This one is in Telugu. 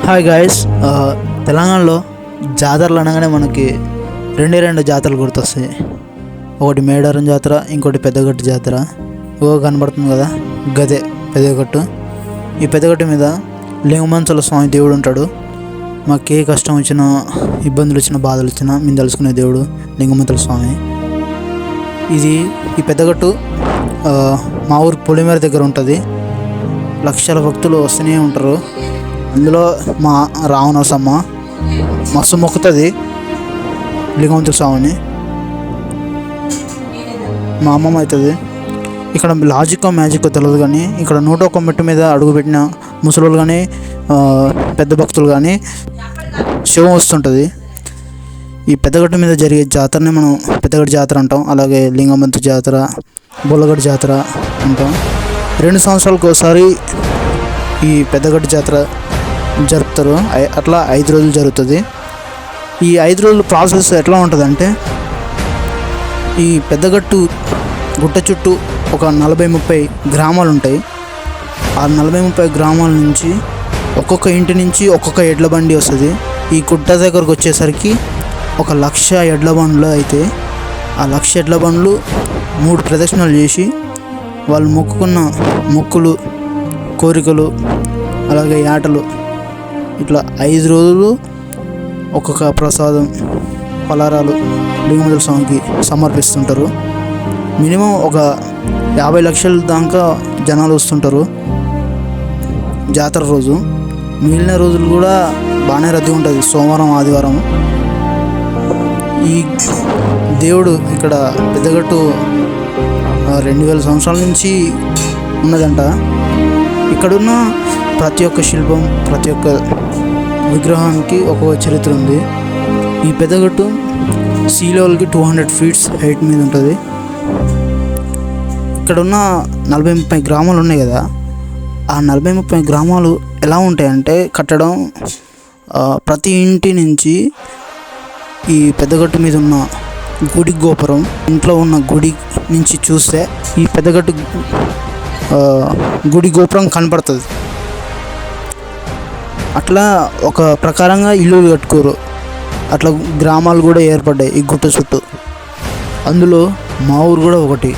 Hi guys. తెలంగాణలో జాతరలు అనగానే మనకి రెండు జాతరలు గుర్తొస్తాయి. ఒకటి మేడారం జాతర, ఇంకోటి పెద్దగట్టు జాతర. కనబడుతుంది కదా, గదే పెద్దగట్టు. ఈ పెద్దగట్టు మీద లింగమంతుల స్వామి దేవుడు ఉంటాడు. మాకు ఏ కష్టం వచ్చినా, ఇబ్బందులు వచ్చినా, బాధలు వచ్చినా మేము తెలుసుకునే దేవుడు లింగమంతుల స్వామి. ఈ పెద్దగట్టు మా ఊరు పొలిమేర దగ్గర ఉంటుంది. లక్షల భక్తులు వస్తూనే ఉంటారు. అందులో మా రావణసమ్మ మస్తు మొక్కుతుంది లింగమంతుల స్వామిని. మా అమ్మమ్మ అవుతుంది. ఇక్కడ లాజిక్కో మ్యాజిక్కో తెలియదు, కానీ ఇక్కడ 101 మెట్టు మీద అడుగుపెట్టిన ముసలోళ్ళు కానీ పెద్ద భక్తులు కానీ శివం వస్తుంటుంది. ఈ పెద్దగట్టు మీద జరిగే జాతరని మనం పెద్దగట్టు జాతర అంటాం. అలాగే లింగమంతు జాతర, బొల్లగట్టు జాతర అంటాం. 2 సంవత్సరాలకు ఒకసారి ఈ పెద్దగట్టు జాతర జరుపుతారు. అట్లా 5 రోజులు జరుగుతుంది. ఈ 5 రోజుల ప్రాసెస్ ఎట్లా ఉంటుందంటే, ఈ పెద్దగట్టు గుట్ట చుట్టూ ఒక 40-30 గ్రామాలు ఉంటాయి. ఆ 40-30 గ్రామాల నుంచి ఒక్కొక్క ఇంటి నుంచి ఒక్కొక్క ఎడ్ల బండి వస్తుంది. ఈ గుట్ట దగ్గరకు వచ్చేసరికి 1,00,000 ఎడ్ల బండ్లు అయితే, ఆ 1,00,000 ఎడ్ల బండ్లు 3 ప్రదక్షిణలు చేసి వాళ్ళు మొక్కుకున్న మొక్కులు, కోరికలు, అలాగే యాటలు, ఇట్లా 5 రోజులు ఒక్కొక్క ప్రసాదం, పలారాలు లింగమంతుల స్వామికి సమర్పిస్తుంటారు. మినిమం ఒక 50 లక్షల దాకా జనాలు వస్తుంటారు జాతర రోజు. మిగిలిన రోజులు కూడా బాగానే రద్దీ ఉంటుంది, సోమవారం, ఆదివారం. ఈ దేవుడు ఇక్కడ పెద్దగట్టు 2000 సంవత్సరాల నుంచి ఉన్నదంట. ఇక్కడున్న ప్రతి ఒక్క శిల్పం, ప్రతి ఒక్క విగ్రహానికి ఒక్కొక్క చరిత్ర ఉంది. ఈ పెద్దగట్టు సీ లెవెల్కి 200 ఫీట్స్ హైట్ మీద ఉంటుంది. ఇక్కడున్న 40-30 గ్రామాలు ఉన్నాయి కదా, ఆ 40-30 గ్రామాలు ఎలా ఉంటాయంటే, కట్టడం ప్రతి ఇంటి నుంచి ఈ పెద్దగట్టు మీద ఉన్న గుడి గోపురం, ఇంట్లో ఉన్న గుడి నుంచి చూస్తే ఈ పెద్దగట్టు గుడి గోపురం కనపడుతుంది. అట్లా ఒక ప్రకారంగా ఇల్లులు కట్టుకోరు. అట్లా గ్రామాలు కూడా ఏర్పడ్డాయి ఈ గుట్ట చుట్టూ. అందులో మా ఊరు కూడా ఒకటి.